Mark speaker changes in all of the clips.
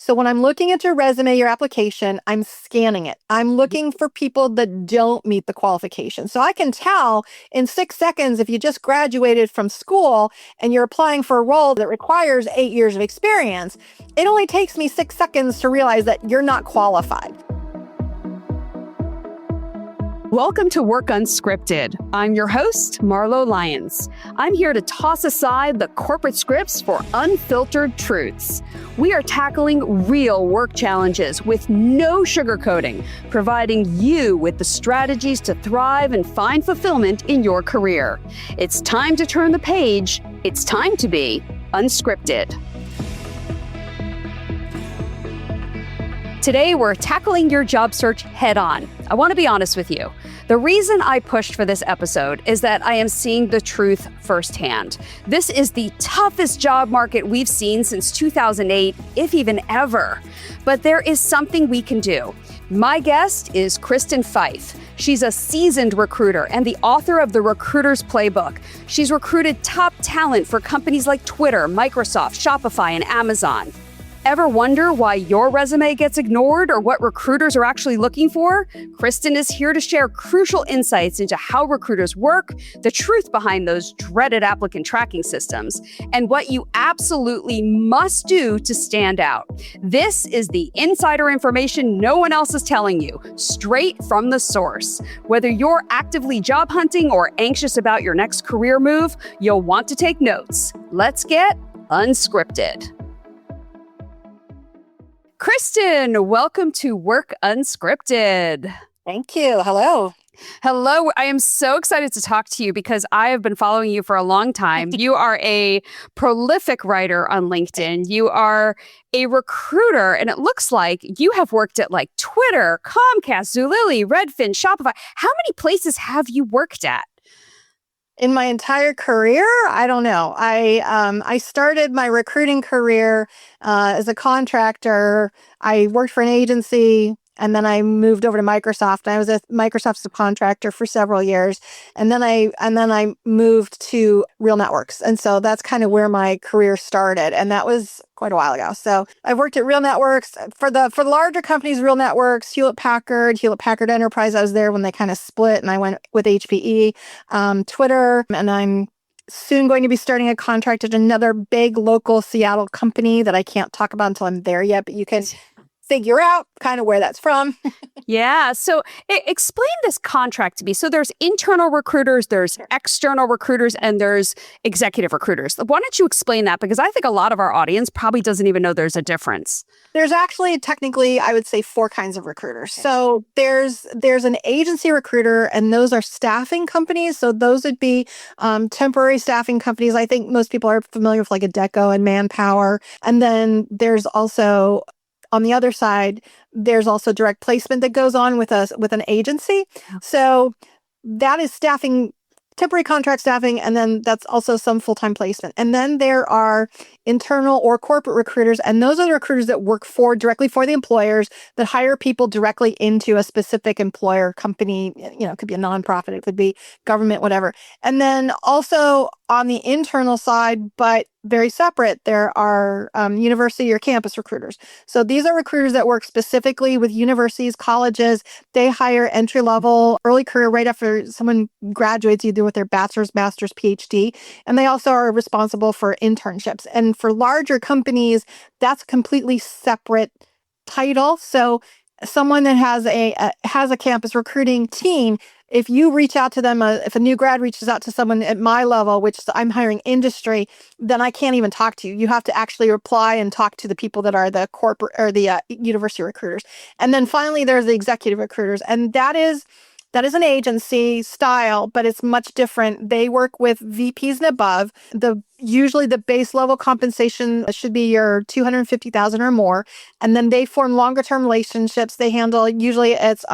Speaker 1: So when I'm looking at your resume, your application, I'm scanning it. I'm looking for people that don't meet the qualifications. So I can tell in 6 seconds if you just graduated from school and you're applying for a role that requires 8 years of experience. It only takes me 6 seconds to realize that you're not qualified.
Speaker 2: Welcome to Work Unscripted. I'm your host, Marlo Lyons. I'm here to toss aside the corporate scripts for unfiltered truths. We are tackling real work challenges with no sugarcoating, providing you with the strategies to thrive and find fulfillment in your career. It's time to turn the page. It's time to be unscripted. Today, we're tackling your job search head on. I want to be honest with you. The reason I pushed for this episode is that I am seeing the truth firsthand. This is the toughest job market we've seen since 2008, if even ever. But there is something we can do. My guest is Kristen Fife. She's a seasoned recruiter and the author of the Recruiter's Playbook. She's recruited top talent for companies like Twitter, Microsoft, Shopify, and Amazon. Ever wonder why your resume gets ignored or what recruiters are actually looking for? Kristen is here to share crucial insights into how recruiters work, the truth behind those dreaded applicant tracking systems, and what you absolutely must do to stand out. This is the insider information no one else is telling you, straight from the source. Whether you're actively job hunting or anxious about your next career move, you'll want to take notes. Let's get unscripted. Kristen, welcome to Work Unscripted.
Speaker 1: Thank you. Hello.
Speaker 2: Hello. I am so excited to talk to you because I have been following you for a long time. You are a prolific writer on LinkedIn. You are a recruiter, and it looks like you have worked at like Twitter, Comcast, Zulily, Redfin, Shopify. How many places have you worked at?
Speaker 1: In my entire career, I don't know. I started my recruiting career as a contractor. I worked for an agency, and then I moved over to Microsoft. I was at Microsoft's a contractor for several years, and then I moved to Real Networks, and so that's kind of where my career started, and that was quite a while ago. So I worked at Real Networks for the larger companies. Real Networks, Hewlett Packard Enterprise. I was there when they kind of split, and I went with HPE, Twitter, and I'm soon going to be starting a contract at another big local Seattle company that I can't talk about until I'm there yet, but you can figure out kind of where that's from.
Speaker 2: Yeah. So explain this contract to me. So there's internal recruiters, there's external recruiters, and there's executive recruiters. Why don't you explain that? Because I think a lot of our audience probably doesn't even know there's a difference.
Speaker 1: There's actually technically, I would say, 4 kinds of recruiters. So there's an agency recruiter, and those are staffing companies. So those would be temporary staffing companies. I think most people are familiar with like Adecco and Manpower. And then there's also, on the other side, there's also direct placement that goes on with an agency. So that is staffing, temporary contract staffing, and then that's also some full-time placement. And then there are internal or corporate recruiters, and those are the recruiters that work directly for the employers, that hire people directly into a specific employer company. You know, it could be a nonprofit, it could be government, whatever. And then also on the internal side, but very separate, there are university or campus recruiters. So these are recruiters that work specifically with universities, colleges. They hire entry-level, early career right after someone graduates, either with their bachelor's, master's, PhD. And they also are responsible for internships. And for larger companies, that's a completely separate title. So someone that has a campus recruiting team, if you reach out to them, if a new grad reaches out to someone at my level, which I'm hiring industry, then I can't even talk to you. You have to actually reply and talk to the people that are the corporate or the university recruiters. And then finally, there's the executive recruiters. And that is an agency style, but it's much different. They work with VPs and above. Usually the base level compensation should be your $250,000 or more. And then they form longer term relationships. They handle, usually it's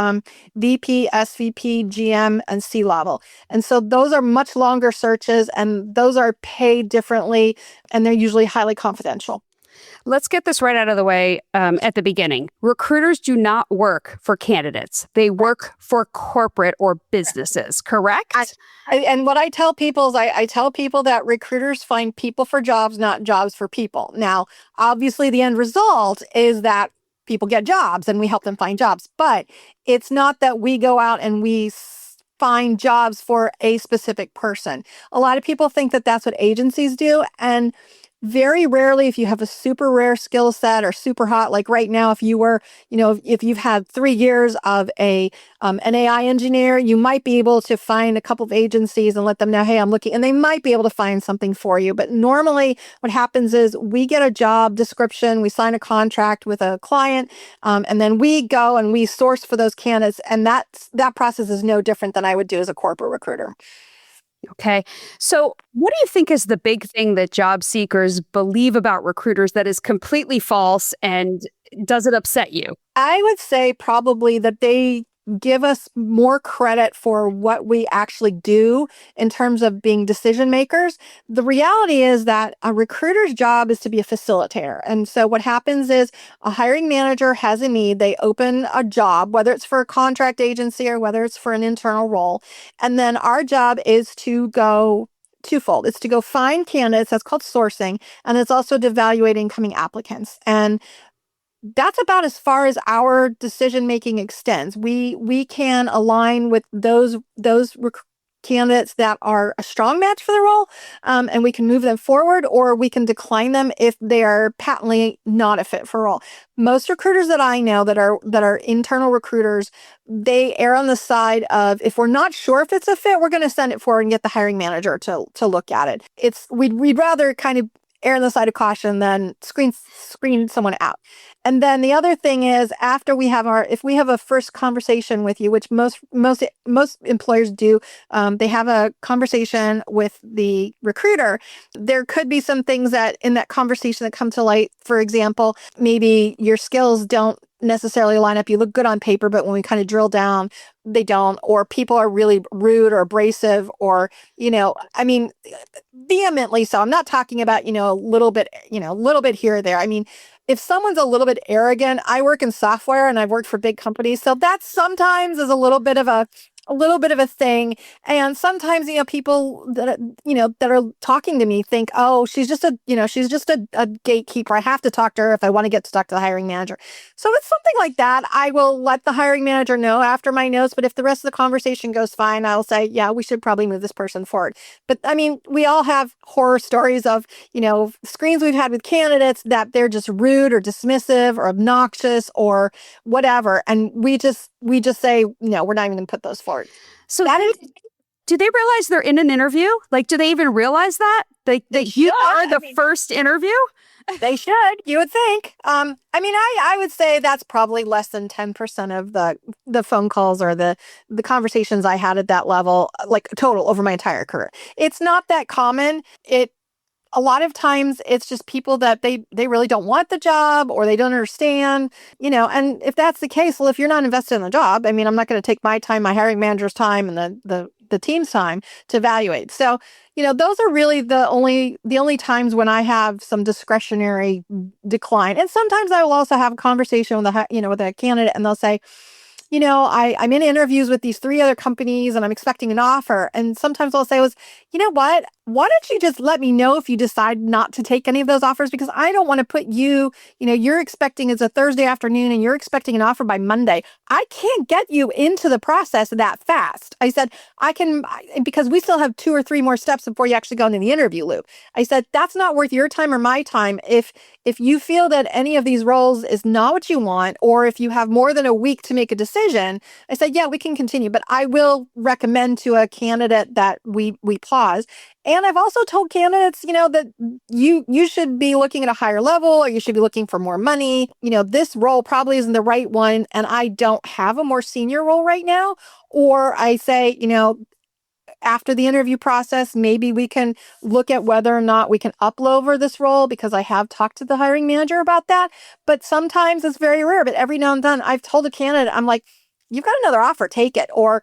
Speaker 1: VP, SVP, GM, and C level. And so those are much longer searches, and those are paid differently, and they're usually highly confidential.
Speaker 2: Let's get this right out of the way at the beginning. Recruiters do not work for candidates. They work for corporate or businesses,
Speaker 1: I,
Speaker 2: correct?
Speaker 1: and what I tell people is I tell people that recruiters find people for jobs, not jobs for people. Now, obviously, the end result is that people get jobs and we help them find jobs, but it's not that we go out and find jobs for a specific person. A lot of people think that that's what agencies do. And very rarely, if you have a super rare skill set or super hot, like right now, if you were, if you've had 3 years of an AI engineer, you might be able to find a couple of agencies and let them know, hey, I'm looking, and they might be able to find something for you. But normally what happens is we get a job description, we sign a contract with a client, and then we go and we source for those candidates. And that process is no different than I would do as a corporate recruiter.
Speaker 2: Okay. So, what do you think is the big thing that job seekers believe about recruiters that is completely false, and does it upset you?
Speaker 1: I would say probably that they give us more credit for what we actually do in terms of being decision makers. The reality is that a recruiter's job is to be a facilitator. And so what happens is a hiring manager has a need, they open a job, whether it's for a contract agency or whether it's for an internal role. And then our job is to go twofold. It's to go find candidates, that's called sourcing, and it's also to evaluate incoming applicants. And that's about as far as our decision making extends. We can align with those candidates that are a strong match for the role, and we can move them forward, or we can decline them if they are patently not a fit for a role. Most recruiters that I know that are internal recruiters, they err on the side of, if we're not sure if it's a fit, we're going to send it forward and get the hiring manager to look at it. We'd rather kind of err on the side of caution than screen someone out. And then the other thing is, after if we have a first conversation with you, which most employers do, they have a conversation with the recruiter. There could be some things that in that conversation that come to light. For example, maybe your skills don't necessarily line up. You look good on paper, but when we kind of drill down, they don't, or people are really rude or abrasive, or, I mean, vehemently so. I'm not talking about, a little bit here or there. I mean, if someone's a little bit arrogant, I work in software and I've worked for big companies. So that sometimes is a little bit of a thing. And sometimes, people that are talking to me think, oh, she's just a gatekeeper. I have to talk to her if I want to get to talk to the hiring manager. So it's something like that. I will let the hiring manager know after my notes, but if the rest of the conversation goes fine, I'll say, yeah, we should probably move this person forward. But I mean, we all have horror stories of, screens we've had with candidates that they're just rude or dismissive or obnoxious or whatever. And we just say, no, we're not even going to put those forward.
Speaker 2: So, do they realize they're in an interview? Like, do they even realize that? That you are the first interview?
Speaker 1: They should, you would think. I would say that's probably less than 10% of the phone calls or the conversations I had at that level, like total over my entire career. It's not that common. A lot of times it's just people that they really don't want the job, or they don't understand, and if that's the case, well, if you're not invested in the job, I mean, I'm not going to take my time, my hiring manager's time, and the team's time to evaluate. So, those are really the only times when I have some discretionary decline. And sometimes I will also have a conversation with with a candidate, and they'll say, I'm in interviews with these 3 other companies and I'm expecting an offer. And sometimes I'll say, you know what? Why don't you just let me know if you decide not to take any of those offers? Because I don't want to put you're expecting it's a Thursday afternoon and you're expecting an offer by Monday. I can't get you into the process that fast. I said, because we still have 2 or 3 more steps before you actually go into the interview loop. I said, that's not worth your time or my time. If you feel that any of these roles is not what you want, or if you have more than a week to make a decision, I said, yeah, we can continue, but I will recommend to a candidate that we pause. And I've also told candidates, that you should be looking at a higher level, or you should be looking for more money. This role probably isn't the right one, and I don't have a more senior role right now. Or I say, after the interview process, maybe we can look at whether or not we can upload this role, because I have talked to the hiring manager about that. But sometimes it's very rare. But every now and then I've told a candidate, I'm like, you've got another offer, take it. Or,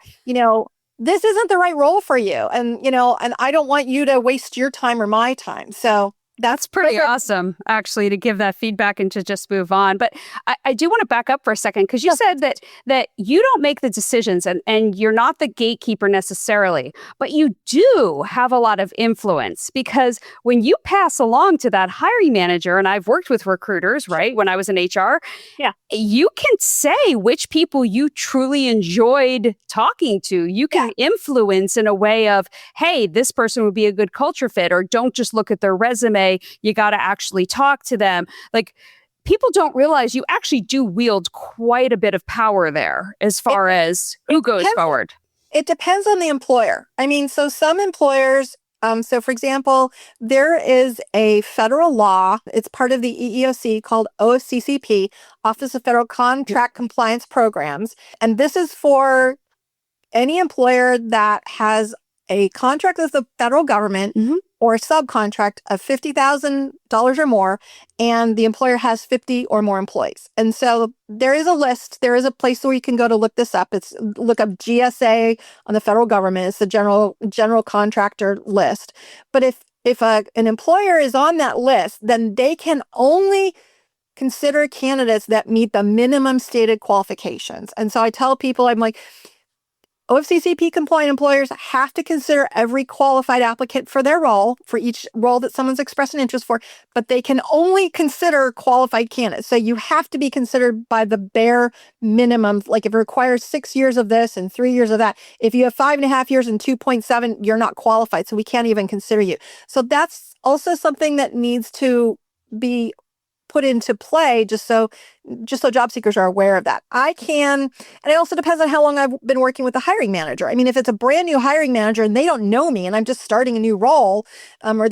Speaker 1: this isn't the right role for you. And, and I don't want you to waste your time or my time. So
Speaker 2: That's pretty awesome, actually, to give that feedback and to just move on. But I do want to back up for a second, because you said that you don't make the decisions, and you're not the gatekeeper necessarily, but you do have a lot of influence, because when you pass along to that hiring manager, and I've worked with recruiters, right, when I was in HR, you can say which people you truly enjoyed talking to. You can influence in a way of, hey, this person would be a good culture fit, or don't just look at their resume. You got to actually talk to them. Like, people don't realize you actually do wield quite a bit of power there as far as who goes forward.
Speaker 1: It depends on the employer. I mean, so some employers, so for example, there is a federal law. It's part of the EEOC called OFCCP, Office of Federal Contract Compliance Programs. And this is for any employer that has a contract with the federal government or a subcontract of $50,000 or more, and the employer has 50 or more employees. And so there is a list, there is a place where you can go to look this up. It's look up GSA on the federal government. It's the general contractor list. But if an employer is on that list, then they can only consider candidates that meet the minimum stated qualifications. And so I tell people, I'm like, OFCCP compliant employers have to consider every qualified applicant for their role, for each role that someone's expressed an interest for, but they can only consider qualified candidates. So you have to be considered by the bare minimum. Like if it requires 6 years of this and 3 years of that, if you have 5.5 years and 2.7, you're not qualified. So we can't even consider you. So that's also something that needs to be put into play just so job seekers are aware of that. And it also depends on how long I've been working with the hiring manager. I mean, if it's a brand new hiring manager and they don't know me and I'm just starting a new role, or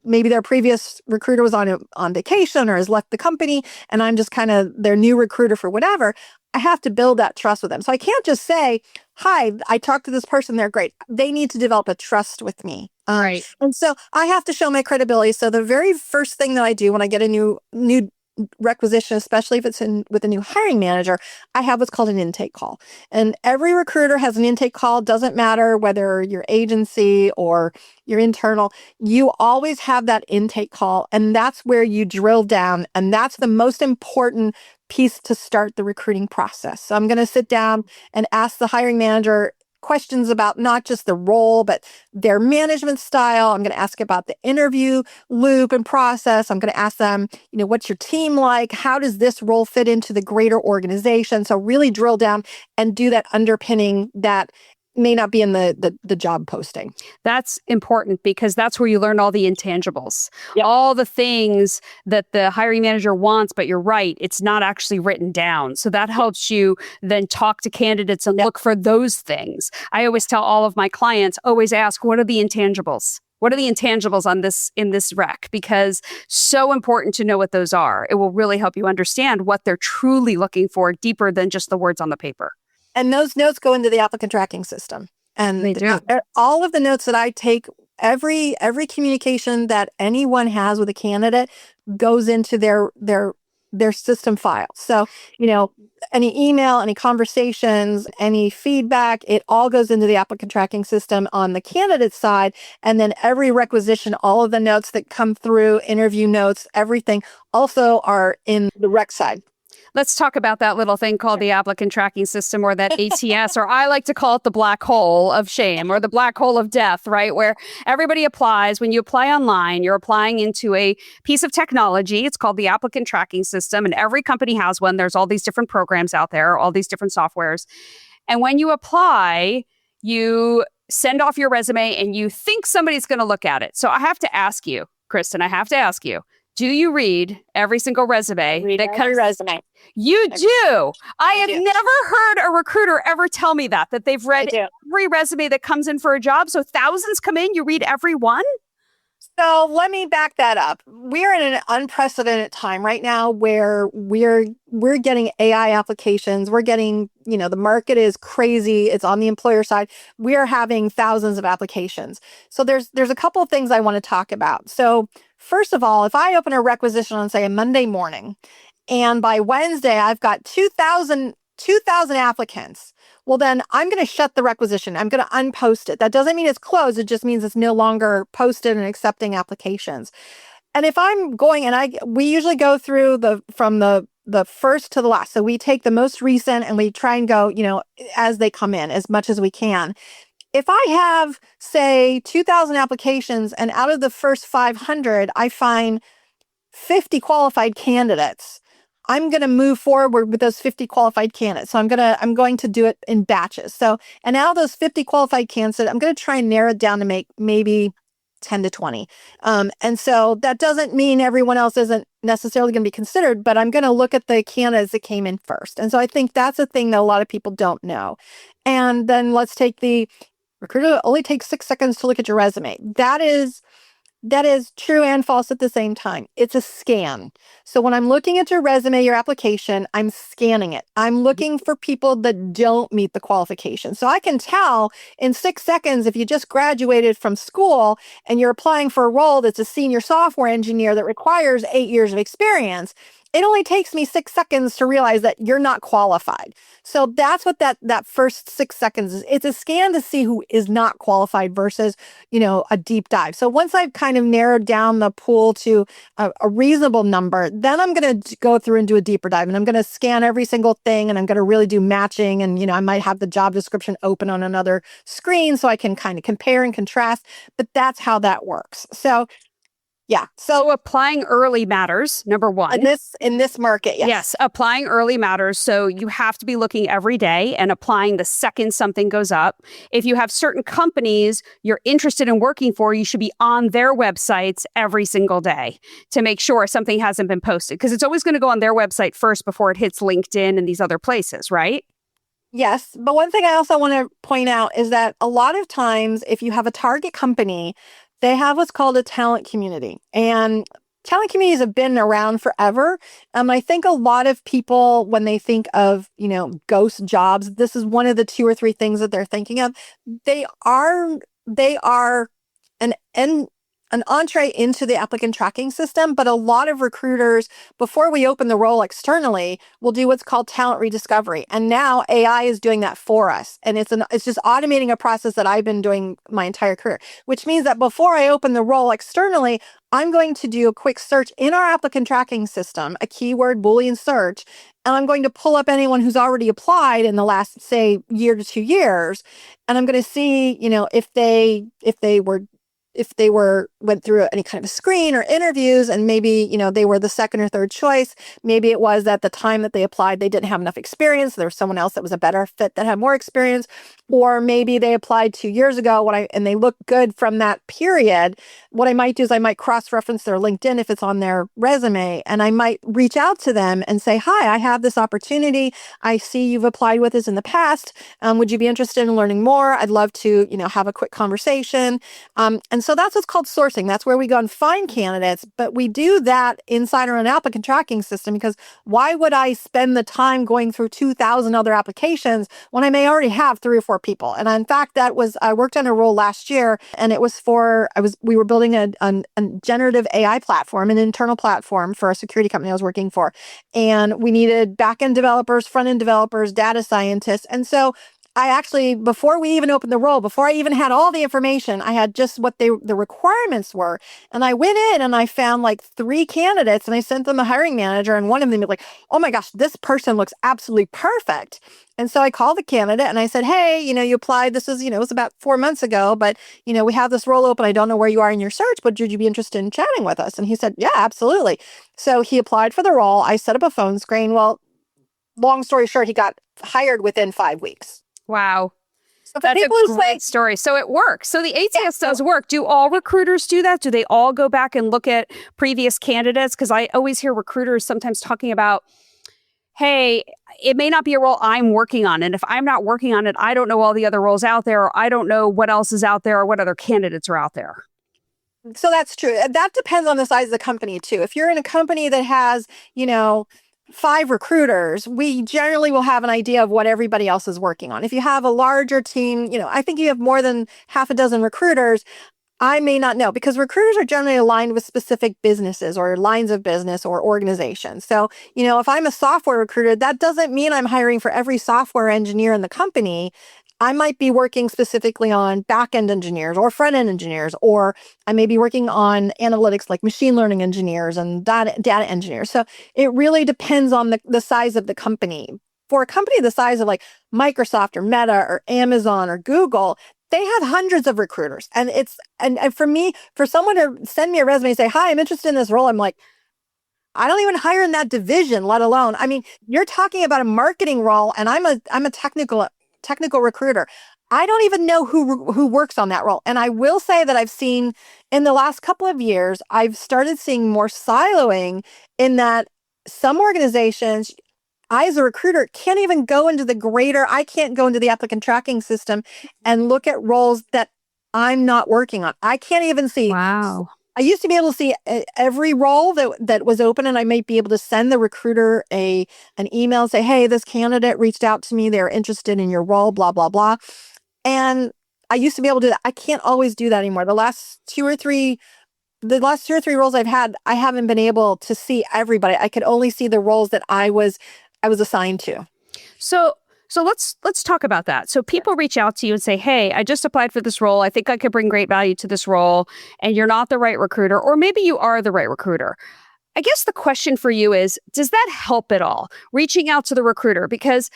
Speaker 1: maybe their previous recruiter was on vacation or has left the company and I'm just kind of their new recruiter for whatever, I have to build that trust with them. So I can't just say, hi, I talked to this person, they're great. They need to develop a trust with me.
Speaker 2: Right.
Speaker 1: And so I have to show my credibility. So the very first thing that I do when I get a new requisition, especially if it's with a new hiring manager, I have what's called an intake call. And every recruiter has an intake call. Doesn't matter whether you're agency or you're internal, you always have that intake call. And that's where you drill down. And that's the most important piece to start the recruiting process. So I'm going to sit down and ask the hiring manager questions about not just the role, but their management style. I'm going to ask about the interview loop and process. I'm going to ask them, what's your team like? How does this role fit into the greater organization? So really drill down and do that underpinning that may not be in the job posting.
Speaker 2: That's important, because that's where you learn all the intangibles,
Speaker 1: Yep.
Speaker 2: all the things that the hiring manager wants, but you're right, it's not actually written down. So that helps you then talk to candidates and look for those things. I always tell all of my clients, always ask, what are the intangibles? What are the intangibles in this rec? Because so important to know what those are. It will really help you understand what they're truly looking for, deeper than just the words on the paper.
Speaker 1: And those notes go into the applicant tracking system. And
Speaker 2: they do.
Speaker 1: All of the notes that I take, every communication that anyone has with a candidate goes into their system file. So, any email, any conversations, any feedback, it all goes into the applicant tracking system on the candidate side. And then every requisition, all of the notes that come through, interview notes, everything also are in the rec side.
Speaker 2: Let's talk about that little thing called the applicant tracking system, or that ATS, or I like to call it the black hole of shame, or the black hole of death, right? Where everybody applies. When you apply online, you're applying into a piece of technology. It's called the applicant tracking system, and every company has one. There's all these different programs out there, all these different softwares. And when you apply, you send off your resume and you think somebody's going to look at it. So I have to ask you, Kristen, do you read every single resume?
Speaker 1: Every resume.
Speaker 2: You do. I have never heard a recruiter ever tell me that they've read every resume that comes in for a job. So thousands come in, you read every one?
Speaker 1: So let me back that up. We're in an unprecedented time right now where we're getting AI applications. We're getting, the market is crazy. It's on the employer side. We are having thousands of applications. So there's a couple of things I want to talk about. So first of all, if I open a requisition on, say, a Monday morning, and by Wednesday, I've got 2,000 2,000 applicants. Well, then I'm going to shut the requisition. I'm going to unpost it. That doesn't mean it's closed. It just means it's no longer posted and accepting applications. And if I'm going and we usually go through from the first to the last. So we take the most recent and we try and go, as they come in as much as we can. If I have, say, 2,000 applications and out of the first 500, I find 50 qualified candidates, I'm going to move forward with those 50 qualified candidates. So I'm going to do it in batches. So, and out of those 50 qualified candidates, I'm going to try and narrow it down to make maybe 10 to 20. And so that doesn't mean everyone else isn't necessarily going to be considered, but I'm going to look at the candidates that came in first. And so I think that's a thing that a lot of people don't know. And then let's take the recruiter only takes 6 seconds to look at your resume. That is true and false at the same time. It's a scan. So when I'm looking at your resume, your application, I'm scanning it. I'm looking for people that don't meet the qualifications. So I can tell in 6 seconds if you just graduated from school and you're applying for a role that's a senior software engineer that requires 8 years of experience. It only takes me 6 seconds to realize that you're not qualified. So that's what that first 6 seconds is. It's a scan to see who is not qualified versus, a deep dive. So once I've kind of narrowed down the pool to a reasonable number, then I'm going to go through and do a deeper dive. And I'm going to scan every single thing and I'm going to really do matching. And, I might have the job description open on another screen so I can kind of compare and contrast. But that's how that works. So yeah.
Speaker 2: So applying early matters, number one.
Speaker 1: In this market, yes.
Speaker 2: Yes, applying early matters. So you have to be looking every day and applying the second something goes up. If you have certain companies you're interested in working for, you should be on their websites every single day to make sure something hasn't been posted. Because it's always going to go on their website first before it hits LinkedIn and these other places, right?
Speaker 1: Yes. But one thing I also want to point out is that a lot of times, if you have a target company, they have what's called a talent community. And talent communities have been around forever. I think a lot of people, when they think of, ghost jobs, this is one of the 2 or 3 things that they're thinking of. They are an entree into the applicant tracking system, but a lot of recruiters, before we open the role externally, will do what's called talent rediscovery. And now AI is doing that for us. And it's just automating a process that I've been doing my entire career, which means that before I open the role externally, I'm going to do a quick search in our applicant tracking system, a keyword Boolean search, and I'm going to pull up anyone who's already applied in the last, say, year to 2 years. And I'm going to see, if they went through any kind of a screen or interviews and maybe, they were the second or third choice. Maybe it was at the time that they applied, they didn't have enough experience. There was someone else that was a better fit that had more experience. Or maybe they applied 2 years ago and they look good from that period. What I might do is I might cross-reference their LinkedIn if it's on their resume, and I might reach out to them and say, hi, I have this opportunity. I see you've applied with us in the past. Would you be interested in learning more? I'd love to, have a quick conversation. And so that's what's called sourcing. That's where we go and find candidates. But we do that inside our own applicant tracking system, because why would I spend the time going through 2,000 other applications when I may already have 3 or 4 people? And in fact, I worked on a role last year, and it was we were building a generative AI platform, an internal platform for a security company I was working for. And we needed back-end developers, front-end developers, data scientists. And so I actually, before we even opened the role, before I even had all the information, I had just what the requirements were. And I went in and I found like 3 candidates, and I sent them a hiring manager, and one of them was like, oh my gosh, this person looks absolutely perfect. And so I called the candidate and I said, hey, you applied, this is, it was about 4 months ago, but, we have this role open. I don't know where you are in your search, but would you be interested in chatting with us? And he said, yeah, absolutely. So he applied for the role. I set up a phone screen. Well, long story short, he got hired within 5 weeks.
Speaker 2: Wow.
Speaker 1: So
Speaker 2: that's a great story. So it works. So the ATS does work. Do all recruiters do that? Do they all go back and look at previous candidates? Because I always hear recruiters sometimes talking about, hey, it may not be a role I'm working on. And if I'm not working on it, I don't know all the other roles out there, or I don't know what else is out there or what other candidates are out there.
Speaker 1: So that's true. That depends on the size of the company too. If you're in a company that has, 5 recruiters, we generally will have an idea of what everybody else is working on. If you have a larger team, I think you have more than half a dozen recruiters, I may not know because recruiters are generally aligned with specific businesses or lines of business or organizations. So, if I'm a software recruiter, that doesn't mean I'm hiring for every software engineer in the company. I might be working specifically on back-end engineers or front-end engineers, or I may be working on analytics like machine learning engineers and data engineers. So it really depends on the size of the company. For a company the size of like Microsoft or Meta or Amazon or Google, they have hundreds of recruiters. And for me, for someone to send me a resume and say, hi, I'm interested in this role, I'm like, I don't even hire in that division, let alone. I mean, you're talking about a marketing role, and I'm a technical recruiter. I don't even know who works on that role. And I will say that I've seen in the last couple of years, I've started seeing more siloing in that some organizations, I as a recruiter can't even go into I can't go into the applicant tracking system and look at roles that I'm not working on. I can't even see.
Speaker 2: Wow.
Speaker 1: I used to be able to see every role that was open, and I might be able to send the recruiter an email and say, "Hey, this candidate reached out to me. They're interested in your role, blah blah blah." And I used to be able to do that. I can't always do that anymore. The last two or three roles I've had, I haven't been able to see everybody. I could only see the roles that I was assigned to.
Speaker 2: So let's talk about that. So people reach out to you and say, "Hey, I just applied for this role. I think I could bring great value to this role," and you're not the right recruiter, or maybe you are the right recruiter. I guess the question for you is, does that help at all? Reaching out to the recruiter? Because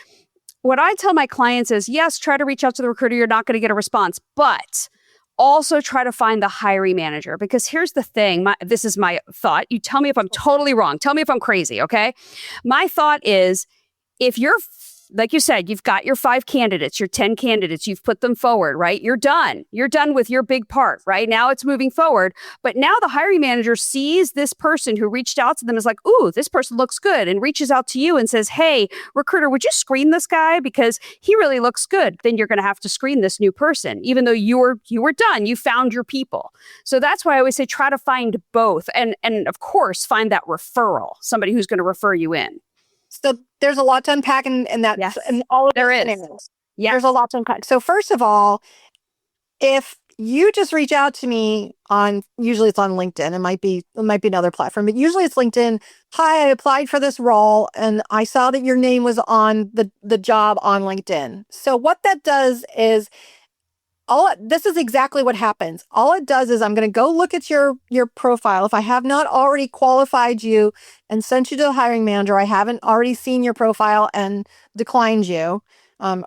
Speaker 2: what I tell my clients is, yes, try to reach out to the recruiter. You're not going to get a response, but also try to find the hiring manager. Because here's the thing, this is my thought. You tell me if I'm totally wrong. Tell me if I'm crazy, okay? My thought is, if you're, like you said, you've got your 5 candidates, your 10 candidates, you've put them forward, right? You're done. You're done with your big part, right? Now it's moving forward. But now the hiring manager sees this person who reached out to them, is like, ooh, this person looks good, and reaches out to you and says, hey, recruiter, would you screen this guy? Because he really looks good. Then you're going to have to screen this new person, even though you were done. You found your people. So that's why I always say, try to find both. And of course, find that referral, somebody who's going to refer you in.
Speaker 1: So there's a lot to unpack in that,
Speaker 2: Yes,
Speaker 1: in all of
Speaker 2: there
Speaker 1: those
Speaker 2: is.
Speaker 1: scenarios.
Speaker 2: Yeah.
Speaker 1: There's a lot to unpack. So first of all, if you just reach out to me usually it's on LinkedIn, it might be another platform, but usually it's LinkedIn. Hi, I applied for this role and I saw that your name was on the job on LinkedIn. So what that does is, this is exactly what happens. All it does is I'm going to go look at your profile. If I have not already qualified you and sent you to the hiring manager, I haven't already seen your profile and declined you,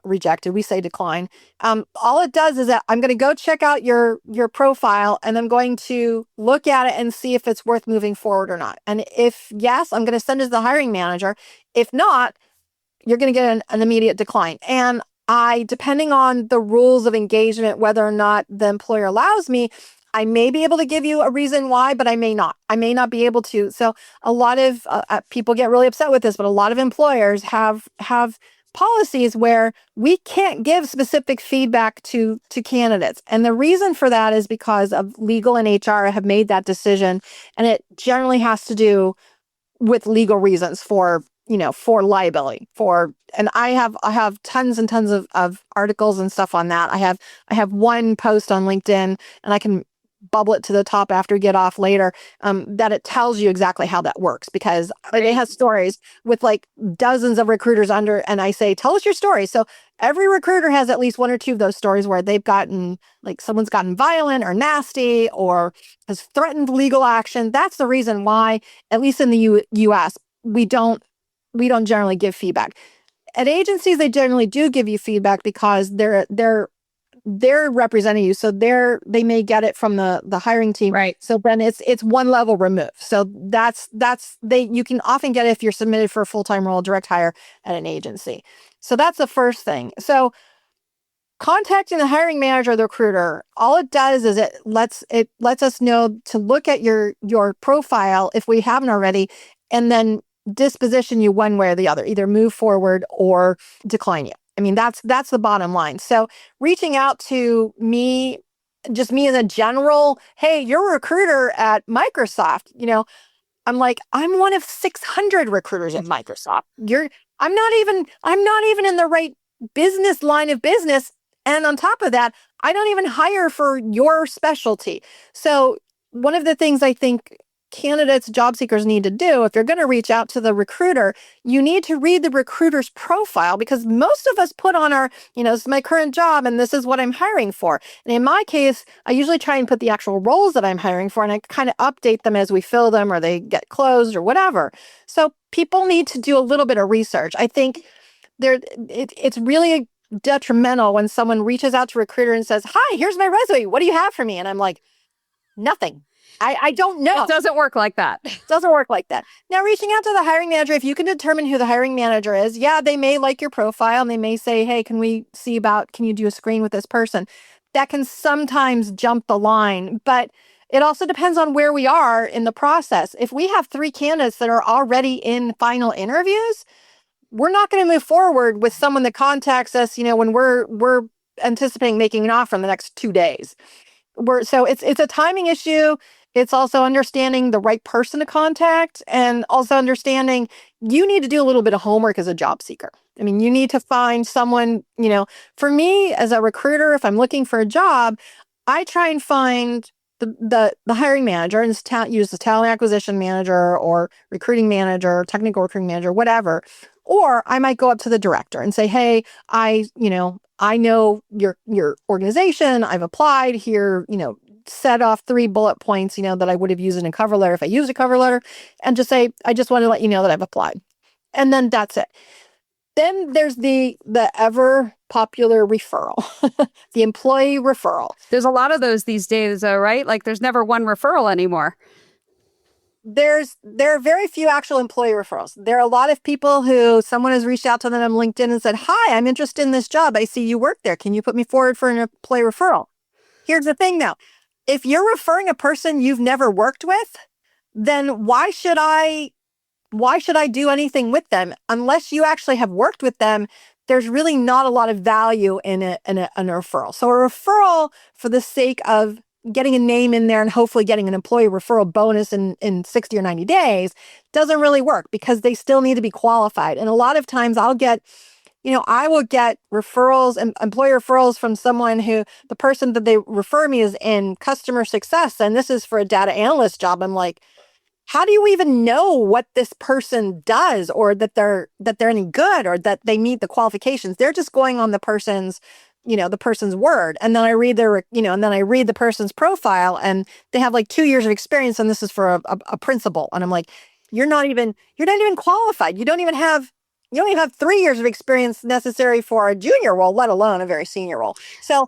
Speaker 1: rejected. We say decline. All it does is that I'm going to go check out your profile, and I'm going to look at it and see if it's worth moving forward or not. And if yes, I'm going to send it to the hiring manager. If not, you're going to get an immediate decline. And depending on the rules of engagement, whether or not the employer allows me, I may be able to give you a reason why, but I may not. I may not be able to. So a lot of people get really upset with this, but a lot of employers have policies where we can't give specific feedback to candidates. And the reason for that is because of legal and HR have made that decision. And it generally has to do with legal reasons for liability and I have tons and tons of articles and stuff on that. I have one post on LinkedIn, and I can bubble it to the top after we get off later, that it tells you exactly how that works, because it has stories with like dozens of recruiters under, and I say, tell us your story. So every recruiter has at least one or two of those stories where they've gotten, like, someone's gotten violent or nasty or has threatened legal action. That's the reason why, at least in the US, we don't generally give feedback. At agencies, they generally do give you feedback because they're representing you, so they may get it from the hiring team,
Speaker 2: Right.
Speaker 1: so then it's one level removed. So that's you can often get it if you're submitted for a full-time role, direct hire at an agency. So that's the first thing. So contacting the hiring manager or the recruiter, all it does is it lets us know to look at your profile if we haven't already, and then disposition you one way or the other, either move forward or decline you. I mean, that's the bottom line. So reaching out to me, just me as a general, hey, you're a recruiter at Microsoft, I'm like, I'm one of 600 recruiters at Microsoft. I'm not even in the right business line of business. And on top of that, I don't even hire for your specialty. So one of the things I think candidates, job seekers need to do, if you're going to reach out to the recruiter, you need to read the recruiter's profile, because most of us put on our, this is my current job and this is what I'm hiring for. And in my case, I usually try and put the actual roles that I'm hiring for, and I kind of update them as we fill them or they get closed or whatever. So people need to do a little bit of research. I think it's really detrimental when someone reaches out to a recruiter and says, "Hi, here's my resume. What do you have for me?" And I'm like, "Nothing. I don't know."
Speaker 2: It doesn't work like that.
Speaker 1: Doesn't work like that. Now, reaching out to the hiring manager, if you can determine who the hiring manager is, yeah, they may like your profile and they may say, "Hey, can you do a screen with this person?" That can sometimes jump the line, but it also depends on where we are in the process. If we have 3 candidates that are already in final interviews, we're not going to move forward with someone that contacts us, when we're anticipating making an offer in the next 2 days. So it's a timing issue. It's also understanding the right person to contact, and also understanding you need to do a little bit of homework as a job seeker. I mean, you need to find someone, for me as a recruiter, if I'm looking for a job, I try and find the hiring manager and use the talent acquisition manager or recruiting manager, technical recruiting manager, whatever. Or I might go up to the director and say, "Hey, I know your organization. I've applied here, set off 3 bullet points, that I would have used in a cover letter if I used a cover letter, and just say, I just want to let you know that I've applied." And then that's it. Then there's the ever popular referral, the employee referral.
Speaker 2: There's a lot of those these days, though, right? Like there's never one referral anymore.
Speaker 1: There are very few actual employee referrals. There are a lot of people who someone has reached out to them on LinkedIn and said, "Hi, I'm interested in this job. I see you work there. Can you put me forward for an employee referral?" Here's the thing though. If you're referring a person you've never worked with, then why should I do anything with them? Unless you actually have worked with them, there's really not a lot of value in a referral. So a referral for the sake of getting a name in there and hopefully getting an employee referral bonus in 60 or 90 days doesn't really work, because they still need to be qualified. And a lot of times I will get referrals and employee referrals from someone who the person that they refer me is in customer success, and this is for a data analyst job. I'm like, how do you even know what this person does, or that they're any good, or that they meet the qualifications? They're just going on the person's word. And then I read the person's profile, and they have like 2 years of experience, and this is for a principal. And I'm like, you're not even qualified. You don't even have 3 years of experience necessary for a junior role, let alone a very senior role. So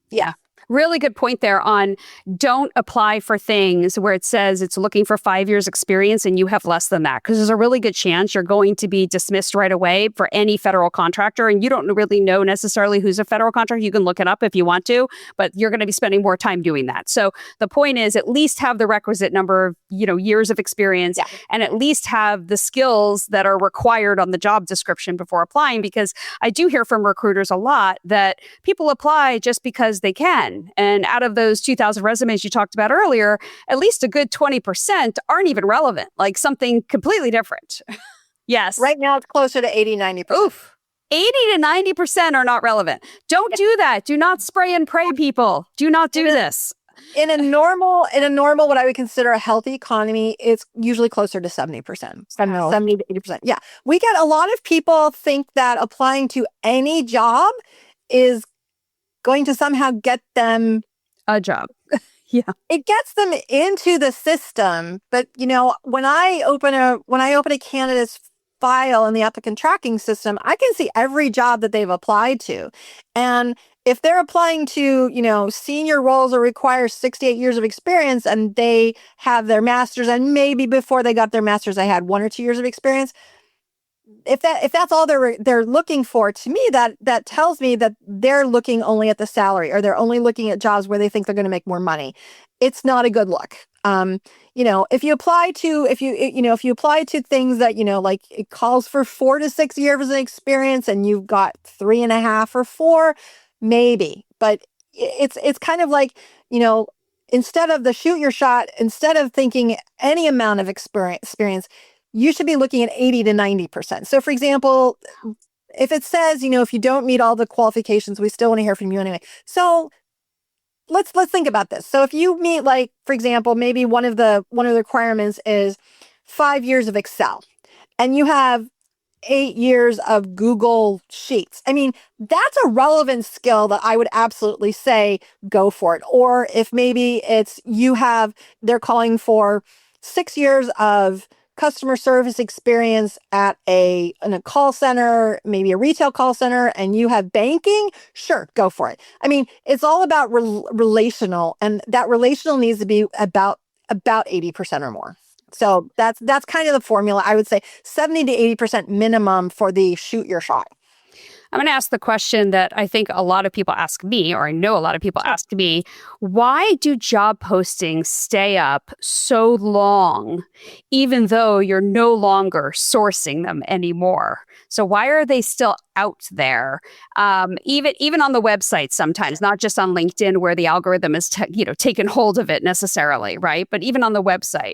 Speaker 1: yeah.
Speaker 2: Really good point there on don't apply for things where it says it's looking for 5 years experience and you have less than that, because there's a really good chance you're going to be dismissed right away for any federal contractor, and you don't really know necessarily who's a federal contractor. You can look it up if you want to, but you're going to be spending more time doing that. So the point is at least have the requisite number of years of experience, and at least have the skills that are required on the job description before applying, because I do hear from recruiters a lot that people apply just because they can. And out of those 2,000 resumes you talked about earlier, at least a good 20% aren't even relevant, like something completely different. Yes.
Speaker 1: Right now it's closer to 80, 90%.
Speaker 2: Oof. 80 to 90% are not relevant. Don't do that. Do not spray and pray, people. Do not do this.
Speaker 1: In a normal, what I would consider a healthy economy, it's usually closer to 70%. 70 to 80%. Yeah. We get a lot of people think that applying to any job is going to somehow get them
Speaker 2: a job. Yeah.
Speaker 1: It gets them into the system. But, when I open a candidate's file in the applicant tracking system, I can see every job that they've applied to. And if they're applying to, senior roles that require 68 years of experience, and they have their master's, and maybe before they got their master's, they had 1 or 2 years of experience, if that's all they're looking for, to me, that tells me that they're looking only at the salary, or they're only looking at jobs where they think they're going to make more money. It's not a good look. If you apply to things that, like it calls for 4 to 6 years of experience and you've got 3.5 or 4, maybe. But it's kind of like, instead of the shoot your shot, instead of thinking any amount of experience, you should be looking at 80 to 90%. So for example, if it says, if you don't meet all the qualifications, we still want to hear from you anyway. So let's think about this. So if you meet, like, for example, maybe one of the requirements is 5 years of Excel, and you have 8 years of Google Sheets. I mean, that's a relevant skill that I would absolutely say go for it. Or if maybe they're calling for 6 years of customer service experience in a call center, maybe a retail call center, and you have banking, sure, go for it. I mean, it's all about relational, and that relational needs to be about 80% or more. So that's kind of the formula. I would say 70 to 80% minimum for the shoot your shot.
Speaker 2: I'm going to ask the question that I think a lot of people ask me, or I know a lot of people ask me. Why do job postings stay up so long, even though you're no longer sourcing them anymore? So why are they still out there? Even on the website sometimes, not just on LinkedIn where the algorithm is taken hold of it necessarily, right? But even on the website.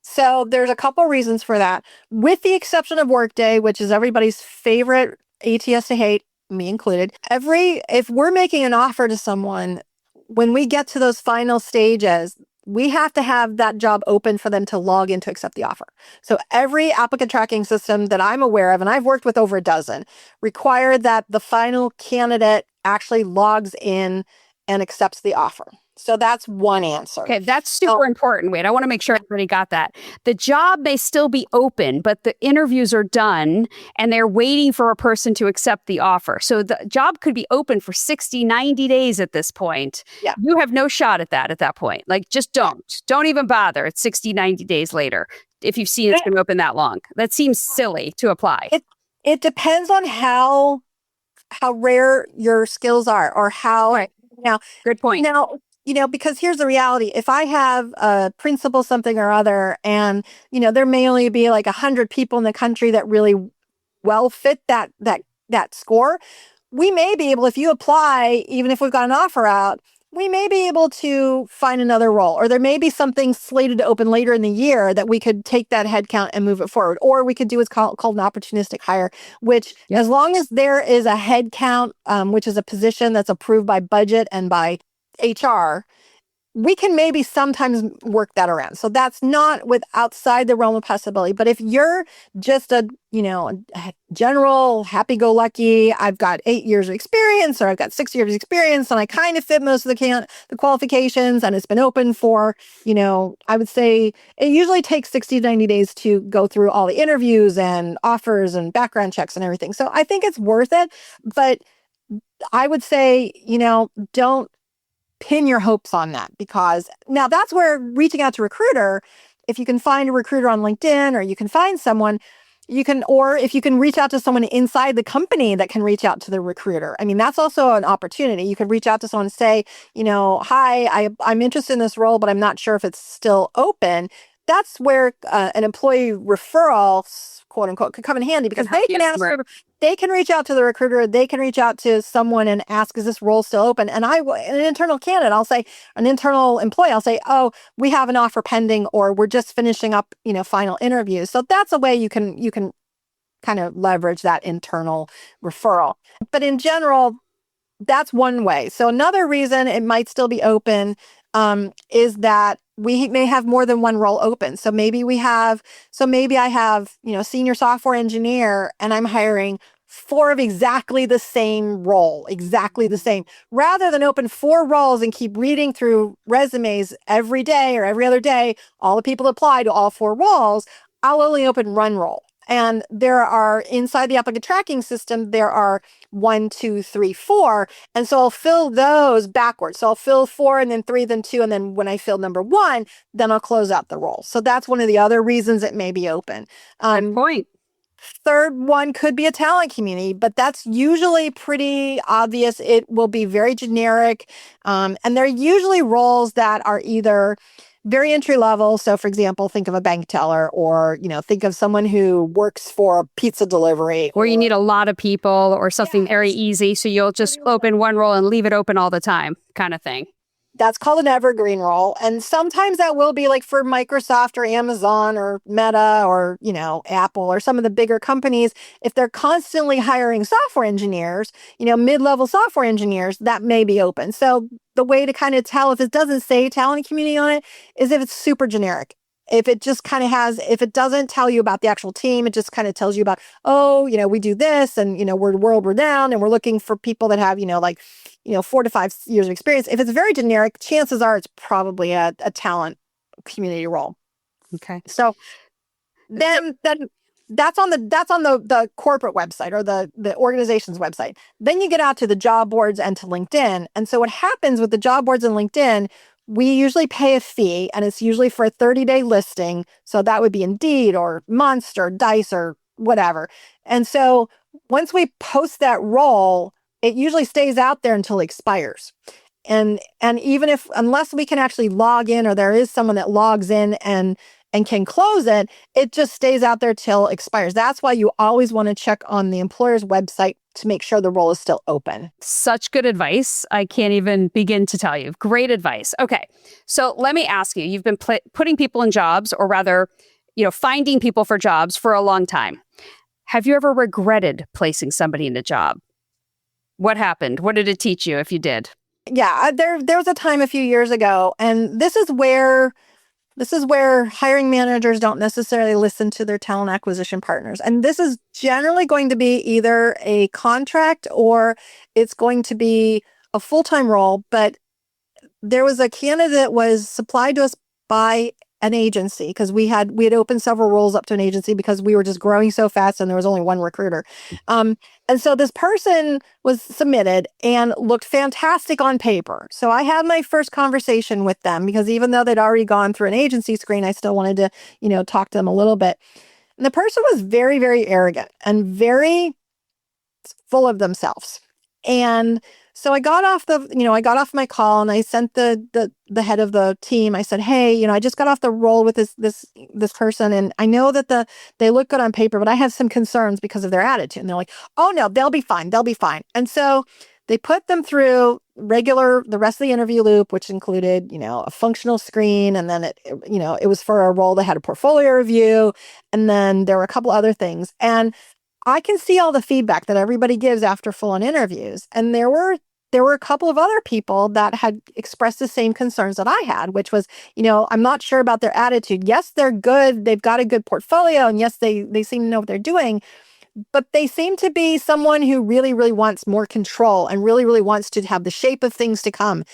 Speaker 1: So there's a couple reasons for that. With the exception of Workday, which is everybody's favorite ATS to hate, me included. If we're making an offer to someone, when we get to those final stages, we have to have that job open for them to log in to accept the offer. So every applicant tracking system that I'm aware of, and I've worked with over a dozen, require that the final candidate actually logs in and accepts the offer. So that's one answer.
Speaker 2: Okay, that's super important. Wait, I want to make sure everybody got that. The job may still be open, but the interviews are done and they're waiting for a person to accept the offer. So the job could be open for 60, 90 days at this point.
Speaker 1: Yeah.
Speaker 2: You have no shot at that point. Like, just don't even bother. It's 60, 90 days later if you've seen it's been open that long. That seems silly to apply.
Speaker 1: It depends on how rare your skills are, or how.
Speaker 2: Right.
Speaker 1: Now,
Speaker 2: good point.
Speaker 1: Now, because here's the reality. If I have a principal something or other, and, there may only be like 100 people in the country that really well fit that score, we may be able, if you apply, even if we've got an offer out, we may be able to find another role, or there may be something slated to open later in the year that we could take that headcount and move it forward. Or we could do what's called an opportunistic hire, which as long as there is a headcount, which is a position that's approved by budget and by HR, we can maybe sometimes work that around. So that's not outside the realm of possibility. But if you're just a general happy-go-lucky, I've got 8 years of experience, or I've got 6 years of experience, and I kind of fit most of the qualifications, and it's been open for, I would say it usually takes 60 to 90 days to go through all the interviews and offers and background checks and everything. So I think it's worth it. But I would say, don't pin your hopes on that, because now that's where reaching out to a recruiter, if you can find a recruiter on LinkedIn, or you can find someone, or if you can reach out to someone inside the company that can reach out to the recruiter. I mean, that's also an opportunity. You could reach out to someone and say, hi, I'm interested in this role, but I'm not sure if it's still open. That's where an employee referral, quote unquote, could come in handy, because they can reach out to the recruiter. They can reach out to someone and ask, is this role still open? And an internal candidate, an internal employee, I'll say, oh, we have an offer pending, or we're just finishing up, final interviews. So that's a way you can kind of leverage that internal referral. But in general, that's one way. So another reason it might still be open is that we may have more than one role open. So maybe I have, senior software engineer, and I'm hiring 4 of exactly the same role, exactly the same. Rather than open 4 roles and keep reading through resumes every day or every other day, all the people that apply to all 4 roles, I'll only open 1 role. And there are, inside the applicant tracking system, there are 1, 2, 3, 4. And so I'll fill those backwards. So I'll fill 4 and then 3, then 2. And then when I fill number 1, then I'll close out the role. So that's one of the other reasons it may be open.
Speaker 2: Good point.
Speaker 1: Third one could be a talent community, but that's usually pretty obvious. It will be very generic. And they're usually roles that are either very entry level. So for example, think of a bank teller, or, think of someone who works for a pizza delivery.
Speaker 2: Or you need a lot of people, or something very easy. So you'll just open one role and leave it open all the time, kind of thing.
Speaker 1: That's called an evergreen role. And sometimes that will be like for Microsoft or Amazon or Meta or, Apple or some of the bigger companies. If they're constantly hiring software engineers, mid-level software engineers, that may be open. So the way to kind of tell if it doesn't say talent and community on it is if it's super generic. If it just kind of if it doesn't tell you about the actual team, it just kind of tells you about, oh, we do this and, we're world renowned and we're looking for people that have, 4 to 5 years of experience. If it's very generic, chances are it's probably a talent community role.
Speaker 2: Okay.
Speaker 1: So then that's on the corporate website or the organization's website. Then you get out to the job boards and to LinkedIn. And so what happens with the job boards and LinkedIn, we usually pay a fee, and it's usually for a 30-day listing. So that would be Indeed or Monster, Dice, or whatever. And so once we post that role, it usually stays out there until it expires. And even unless we can actually log in or there is someone that logs in and can close it, it just stays out there till it expires. That's why you always want to check on the employer's website to make sure the role is still open.
Speaker 2: Such good advice. I can't even begin to tell you. Great advice. Okay. So let me ask you, you've been putting people in jobs, or rather, finding people for jobs for a long time. Have you ever regretted placing somebody in a job? What happened? What did it teach you if you did?
Speaker 1: Yeah, there was a time a few years ago, and this is where hiring managers don't necessarily listen to their talent acquisition partners. And this is generally going to be either a contract or it's going to be a full-time role. But there was a candidate that was supplied to us by an agency because we had opened several roles up to an agency because we were just growing so fast and there was only one recruiter. And so this person was submitted and looked fantastic on paper. So I had my first conversation with them because even though they'd already gone through an agency screen, I still wanted to, talk to them a little bit. And the person was very, very arrogant and very full of themselves. And so I got off my call and I sent the head of the team. I said, hey, I just got off the roll with this person. And I know that they look good on paper, but I have some concerns because of their attitude. And they're like, oh no, they'll be fine. They'll be fine. And so they put them through the rest of the interview loop, which included, a functional screen. And then it was for a role that had a portfolio review. And then there were a couple other things. And I can see all the feedback that everybody gives after full-on interviews. And there were a couple of other people that had expressed the same concerns that I had, which was, I'm not sure about their attitude. Yes, they're good. They've got a good portfolio. And yes, they seem to know what they're doing. But they seem to be someone who really, really wants more control and really, really wants to have the shape of things to come.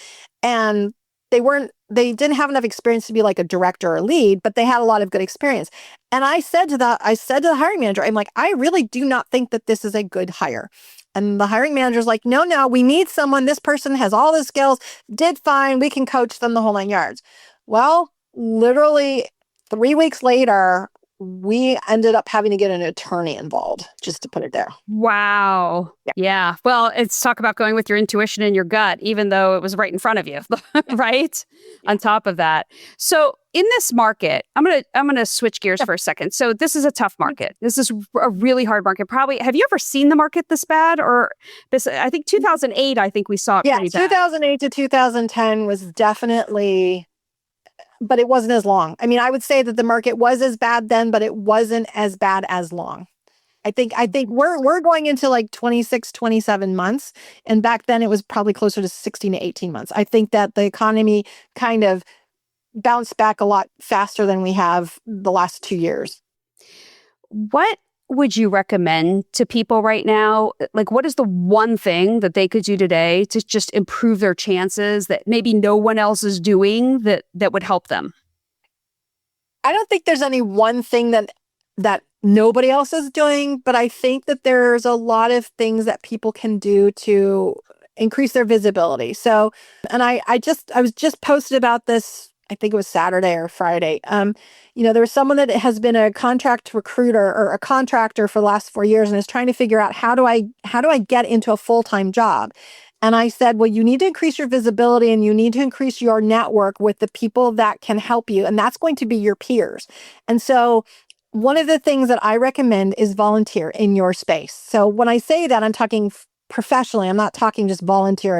Speaker 1: And they didn't have enough experience to be like a director or lead, but they had a lot of good experience. And I said to the hiring manager, I'm like, I really do not think that this is a good hire. And the hiring manager's like, no, we need someone. This person has all the skills, did fine. We can coach them the whole 9 yards. Well, literally 3 weeks later, we ended up having to get an attorney involved, just to put it there.
Speaker 2: Wow. Yeah. Well, it's talk about going with your intuition and your gut, even though it was right in front of you, right? Yeah. On top of that. So in this market, I'm gonna switch gears for a second. So this is a tough market. This is a really hard market. Probably, have you ever seen the market this bad? Or this? I think 2008. I think we saw it pretty bad.
Speaker 1: 2008 to 2010 was definitely. But it wasn't as long. I mean, I would say that the market was as bad then, but it wasn't as bad as long. I think we're going into like 26, 27 months. And back then it was probably closer to 16 to 18 months. I think that the economy kind of bounced back a lot faster than we have the last 2 years.
Speaker 2: What would you recommend to people right now? Like, what is the one thing that they could do today to just improve their chances that maybe no one else is doing that would help them?
Speaker 1: I don't think there's any one thing that nobody else is doing, but I think that there's a lot of things that people can do to increase their visibility. So, and I was just posted about this, I think it was Saturday or Friday. There was someone that has been a contract recruiter or a contractor for the last 4 years and is trying to figure out how do I get into a full-time job? And I said, well, you need to increase your visibility and you need to increase your network with the people that can help you. And that's going to be your peers. And so one of the things that I recommend is volunteer in your space. So when I say that, I'm talking professionally. I'm not talking just volunteer,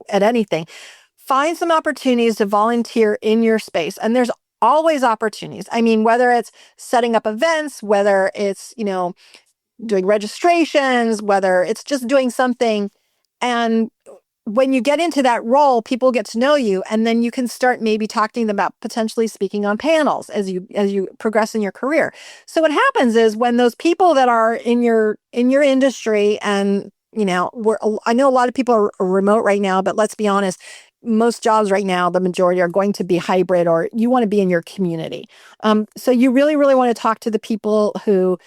Speaker 1: at anything. find some opportunities to volunteer in your space. And there's always opportunities. I mean, whether it's setting up events, whether it's, doing registrations, whether it's just doing something. And when you get into that role, people get to know you, and then you can start maybe talking to them about potentially speaking on panels as you progress in your career. So what happens is when those people that are in your industry, and I know a lot of people are remote right now, but let's be honest, most jobs right now, the majority are going to be hybrid, or you want to be in your community. So you really, really want to talk to the people who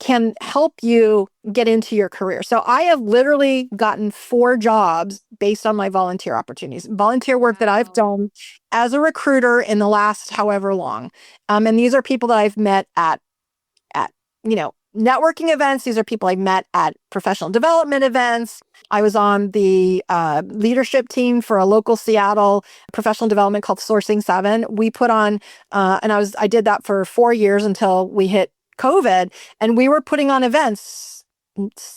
Speaker 1: can help you get into your career. So I have literally gotten 4 jobs based on my volunteer opportunities, volunteer work that I've done as a recruiter in the last however long. And these are people that I've met at networking events. These are people I met at professional development events. I was on the leadership team for a local Seattle professional development called Sourcing 7. We put on, and I did that for 4 years until we hit COVID, and we were putting on events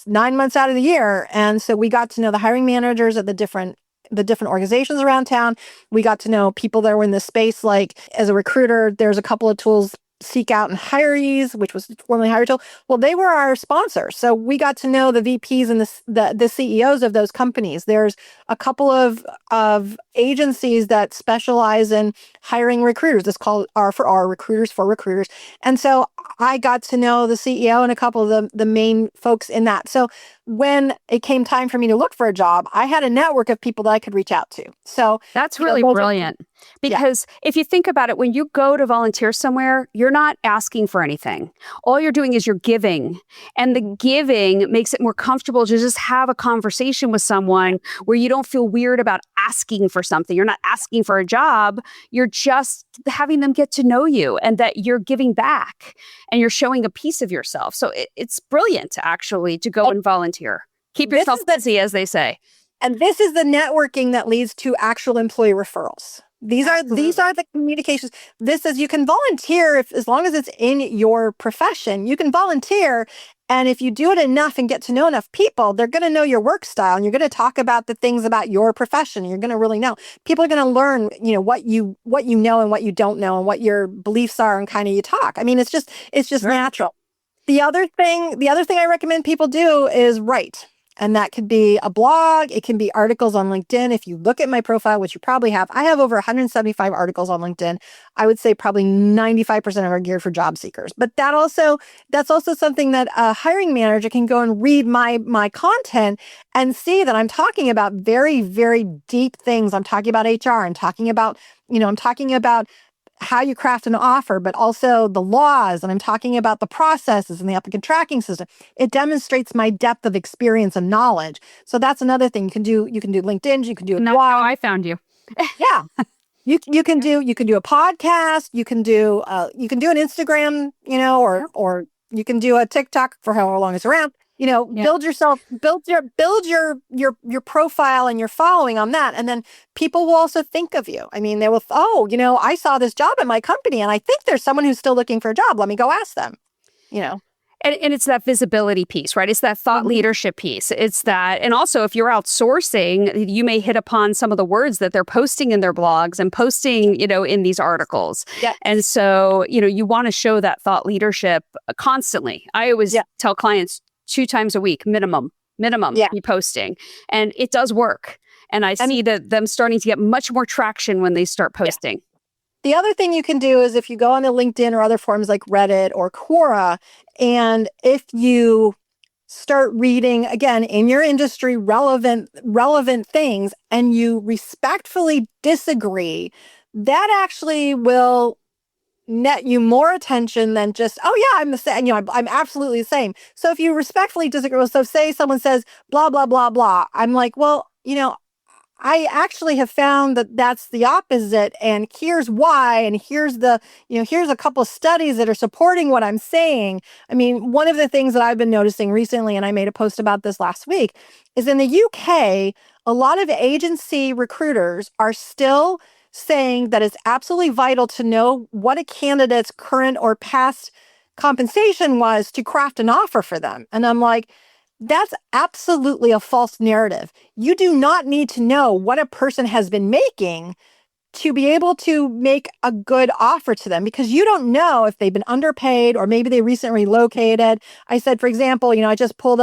Speaker 1: 9 months out of the year. And so we got to know the hiring managers at the different organizations around town. We got to know people that were in this space. Like as a recruiter, there's a couple of tools, Seek Out and Hirees, which was formerly Hire Tool. Well, they were our sponsors. So we got to know the VPs and the CEOs of those companies. There's a couple of agencies that specialize in hiring recruiters. It's called R4R, Recruiters for Recruiters. And so I got to know the CEO and a couple of the main folks in that. So when it came time for me to look for a job, I had a network of people that I could reach out to. So
Speaker 2: that's really brilliant. Because if you think about it, when you go to volunteer somewhere, you're not asking for anything. All you're doing is you're giving. And the giving makes it more comfortable to just have a conversation with someone where you don't feel weird about asking for something. You're not asking for a job. You're just having them get to know you, and that you're giving back and you're showing a piece of yourself. So it's brilliant, actually, to go and volunteer. Keep yourself busy, as they say.
Speaker 1: And this is the networking that leads to actual employee referrals. These are the communications. This is, you can volunteer as long as it's in your profession. You can volunteer, and if you do it enough and get to know enough people, they're going to know your work style, and you're going to talk about the things about your profession. You're going to really know. People are going to learn, what you know and what you don't know, and what your beliefs are, and kind of you talk. I mean, it's just natural. The other thing I recommend people do is write. And that could be a blog. It can be articles on LinkedIn. If you look at my profile, which you probably have, I have over 175 articles on LinkedIn. I would say probably 95% of them are geared for job seekers. But that's also something that a hiring manager can go and read my content and see that I'm talking about very, very deep things. I'm talking about HR. I'm talking about how you craft an offer, but also the laws. And I'm talking about the processes and the applicant tracking system. It demonstrates my depth of experience and knowledge. So that's another thing you can do. You can do LinkedIn, you can do a blog.
Speaker 2: That's how I found you.
Speaker 1: Yeah. You can do a podcast, you can do an Instagram, or you can do a TikTok for however long it's around. Build your profile and your following on that. And then people will also think of you. I mean, they will, I saw this job at my company and I think there's someone who's still looking for a job. Let me go ask them,
Speaker 2: And it's that visibility piece, right? It's that thought leadership piece. It's that, and also if you're outsourcing, you may hit upon some of the words that they're posting in their blogs and posting, in these articles.
Speaker 1: Yeah.
Speaker 2: And so, you want to show that thought leadership constantly. I always tell clients 2 times a week, minimum, be posting. And it does work. And I see that them starting to get much more traction when they start posting.
Speaker 1: The other thing you can do is if you go on to LinkedIn or other forums like Reddit or Quora, and if you start reading, again, in your industry, relevant things, and you respectfully disagree, that actually will net you more attention than just, oh yeah, I'm the same, I'm absolutely the same. So if you respectfully disagree, so say someone says blah, blah, blah, blah, I'm like, well, I actually have found that that's the opposite, and here's why, and here's a couple of studies that are supporting what I'm saying. I mean, one of the things that I've been noticing recently, and I made a post about this last week, is in the UK, a lot of agency recruiters are still saying that it's absolutely vital to know what a candidate's current or past compensation was to craft an offer for them. And I'm like, That's absolutely a false narrative. You do not need to know what a person has been making to be able to make a good offer to them, because you don't know if they've been underpaid or maybe they recently relocated. I said, for example, I just pulled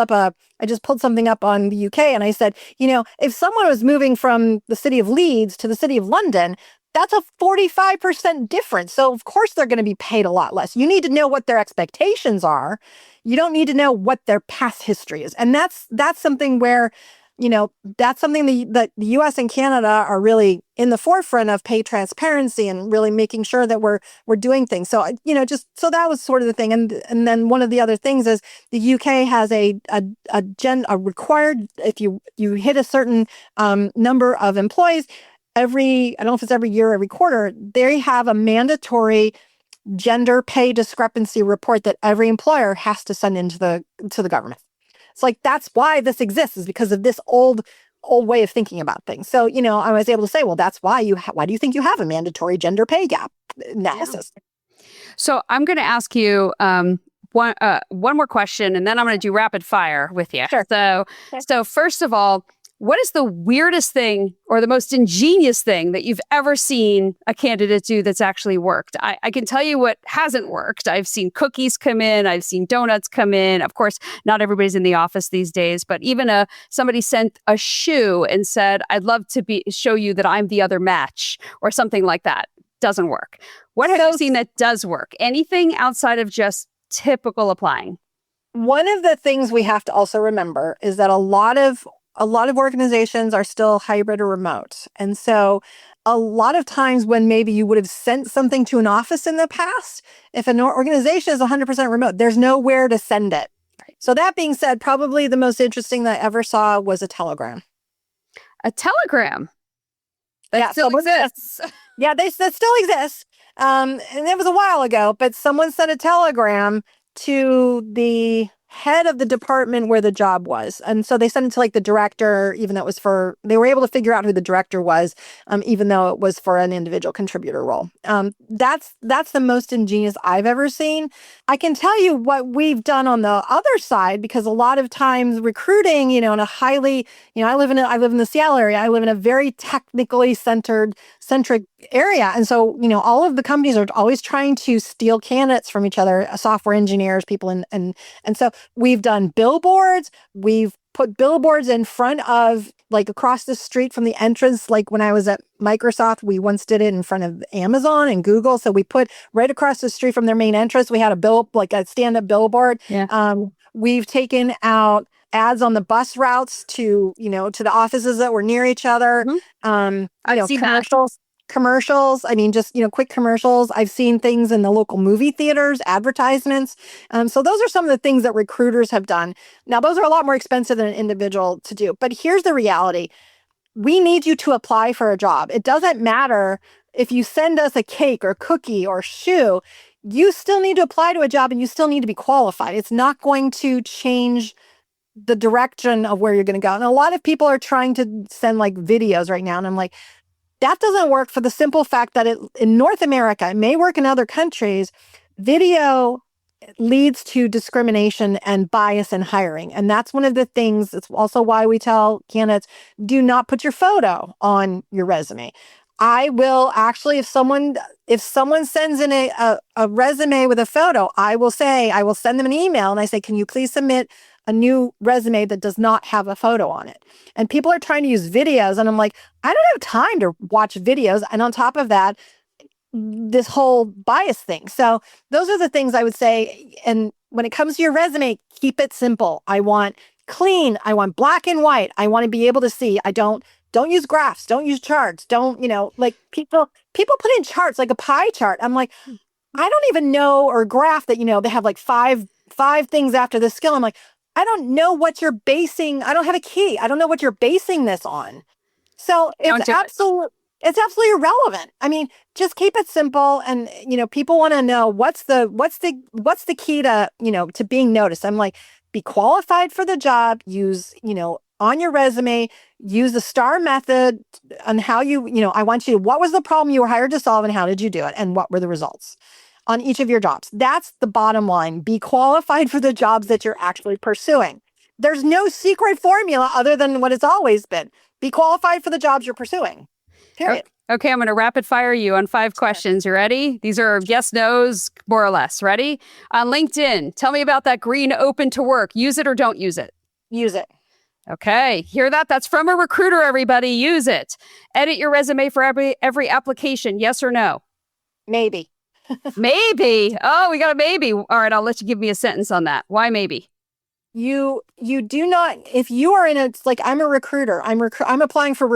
Speaker 1: something up on the UK, and I said, if someone was moving from the city of Leeds to the city of London, that's a 45% difference. So of course they're going to be paid a lot less. You need to know what their expectations are. You don't need to know what their past history is. And that's something where, that's something that the US and Canada are really in the forefront of, pay transparency and really making sure that we're doing things. So, just so that was sort of the thing. And then one of the other things is the UK has a required, if you hit a certain number of employees, I don't know if it's every year or every quarter, they have a mandatory gender pay discrepancy report that every employer has to send into the government. It's like, that's why this exists, is because of this old way of thinking about things. So, I was able to say, well, that's why why do you think you have a mandatory gender pay gap analysis?
Speaker 2: Yeah. So I'm going to ask you one more question, and then I'm going to do rapid fire with you.
Speaker 1: Sure.
Speaker 2: So first of all, what is the weirdest thing or the most ingenious thing that you've ever seen a candidate do that's actually worked? I can tell you what hasn't worked. I've seen cookies come in. I've seen donuts come in. Of course, not everybody's in the office these days, but even somebody sent a shoe and said, "I'd love to show you that I'm the other match," or something like that. Doesn't work. What have you seen that does work? Anything outside of just typical applying?
Speaker 1: One of the things we have to also remember is that a lot of organizations are still hybrid or remote. And so a lot of times when maybe you would have sent something to an office in the past, if an organization is 100% remote, there's nowhere to send it. So that being said, probably the most interesting that I ever saw was a telegram.
Speaker 2: A telegram? That still exists.
Speaker 1: Yeah, that still exists. And it was a while ago, but someone sent a telegram to the head of the department where the job was. And so they sent it to like the director, even though it was they were able to figure out who the director was, even though it was for an individual contributor role. That's the most ingenious I've ever seen. I can tell you what we've done on the other side, because a lot of times recruiting, in a highly, I live in the Seattle area. I live in a very technically centric area. And so, all of the companies are always trying to steal candidates from each other, software engineers, people. And so we've done billboards. We've put billboards in front of, like, across the street from the entrance. Like when I was at Microsoft, we once did it in front of Amazon and Google. So we put right across the street from their main entrance, we had a stand-up billboard.
Speaker 2: Yeah.
Speaker 1: We've taken out ads on the bus routes to the offices that were near each other.
Speaker 2: Mm-hmm. I've seen
Speaker 1: commercials. I mean, just, quick commercials. I've seen things in the local movie theaters, advertisements. So those are some of the things that recruiters have done. Now, those are a lot more expensive than an individual to do. But here's the reality. We need you to apply for a job. It doesn't matter if you send us a cake or cookie or shoe. You still need to apply to a job, and you still need to be qualified. It's not going to change the direction of where you're going to go. And a lot of people are trying to send like videos right now. And I'm like, that doesn't work, for the simple fact that in North America, it may work in other countries, video leads to discrimination and bias in hiring. And that's one of the things. It's also why we tell candidates, do not put your photo on your resume. I will actually, if someone sends in a resume with a photo, I will send them an email and I say, can you please submit a new resume that does not have a photo on it? And people are trying to use videos, and I'm like, I don't have time to watch videos. And on top of that, this whole bias thing. So those are the things I would say. And when it comes to your resume, keep it simple. I want clean. I want black and white. I want to be able to see. Don't use graphs. Don't use charts. Don't, like people put in charts, like a pie chart. I'm like, I don't even know, or graph that, they have like five things after the skill. I'm like, I don't know what you're basing. I don't have a key. I don't know what you're basing this on. So it's absolutely irrelevant. I mean, just keep it simple. And, people want to know what's the key to, to being noticed. I'm like, be qualified for the job, use, on your resume, use the STAR method on how I want you, what was the problem you were hired to solve and how did you do it? And what were the results on each of your jobs? That's the bottom line. Be qualified for the jobs that you're actually pursuing. there's no secret formula other than what it's always been. Be qualified for the jobs you're pursuing. Period.
Speaker 2: Okay, I'm going to rapid fire you on 5 questions. You ready? These are yes, no's, more or less. Ready? On LinkedIn, tell me about that green open to work. Use it or don't use it?
Speaker 1: Use it.
Speaker 2: Okay, hear that? That's from a recruiter, everybody. Use it. Edit your resume for every application. Yes or no?
Speaker 1: Maybe.
Speaker 2: Maybe. Oh, we got a maybe. All right, I'll let you give me a sentence on that. Why maybe?
Speaker 1: You do not, if you are in it's like I'm a recruiter, I'm applying for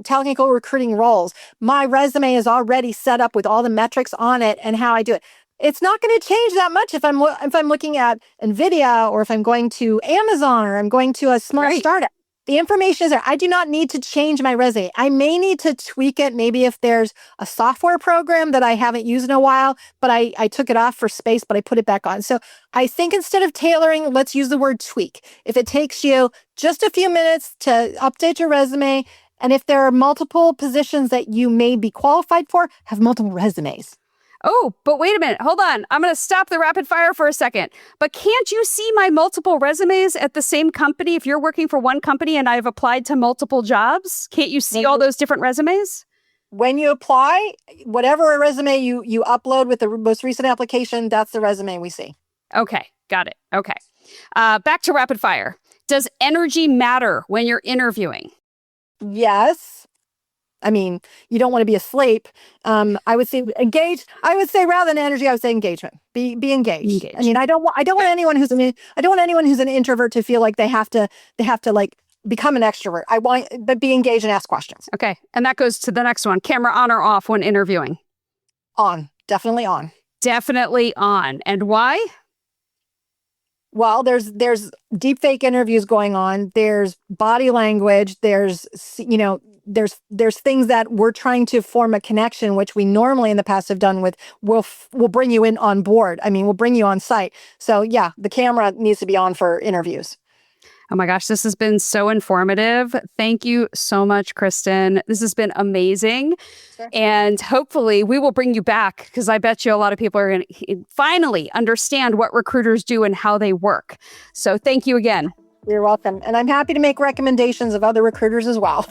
Speaker 1: technical recruiting roles. My resume is already set up with all the metrics on it and how I do it. It's not going to change that much if I'm looking at NVIDIA or if I'm going to Amazon or I'm going to a small startup. The information is there. I do not need to change my resume. I may need to tweak it. Maybe if there's a software program that I haven't used in a while, but I took it off for space, but I put it back on. So I think instead of tailoring, let's use the word tweak. If it takes you just a few minutes to update your resume, and if there are multiple positions that you may be qualified for, have multiple resumes.
Speaker 2: Oh, but wait a minute. Hold on. I'm going to stop the rapid fire for a second. But can't you see my multiple resumes at the same company if you're working for one company and I've applied to multiple jobs? Can't you see all those different resumes?
Speaker 1: When you apply, whatever resume you upload with the most recent application, that's the resume we see.
Speaker 2: Okay, got it. Okay. Back to rapid fire. Does energy matter when you're interviewing?
Speaker 1: Yes. I mean, you don't want to be asleep. I would say engage. I would say rather than energy, I would say engagement. Be engaged. I mean, I don't want anyone who's an introvert to feel like they have to like become an extrovert. But be engaged and ask questions.
Speaker 2: Okay, and that goes to the next one. Camera on or off when interviewing?
Speaker 1: On. Definitely on.
Speaker 2: Definitely on. And why?
Speaker 1: Well, there's deep fake interviews going on. There's body language. There's things that we're trying to form a connection, which we normally in the past have done with, we'll bring you in on board. I mean, we'll bring you on site. So yeah, the camera needs to be on for interviews.
Speaker 2: Oh my gosh, this has been so informative. Thank you so much, Kristen. This has been amazing. Sure. And hopefully we will bring you back because I bet you a lot of people are going to finally understand what recruiters do and how they work. So thank you again.
Speaker 1: You're welcome. And I'm happy to make recommendations of other recruiters as well.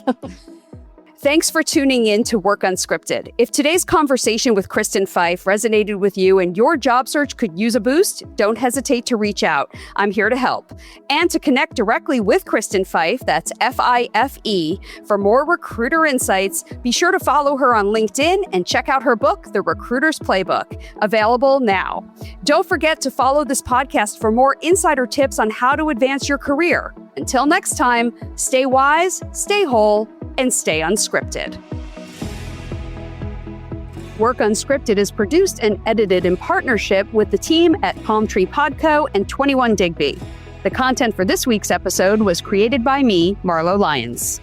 Speaker 2: Thanks for tuning in to Work Unscripted. If today's conversation with Kristen Fife resonated with you and your job search could use a boost, don't hesitate to reach out. I'm here to help. And to connect directly with Kristen Fife, that's F-I-F-E, for more recruiter insights, be sure to follow her on LinkedIn and check out her book, The Recruiter's Playbook, available now. Don't forget to follow this podcast for more insider tips on how to advance your career. Until next time, stay wise, stay whole, and stay unscripted. Work Unscripted is produced and edited in partnership with the team at Palm Tree Podco and 21 Digby. The content for this week's episode was created by me, Marlo Lyons.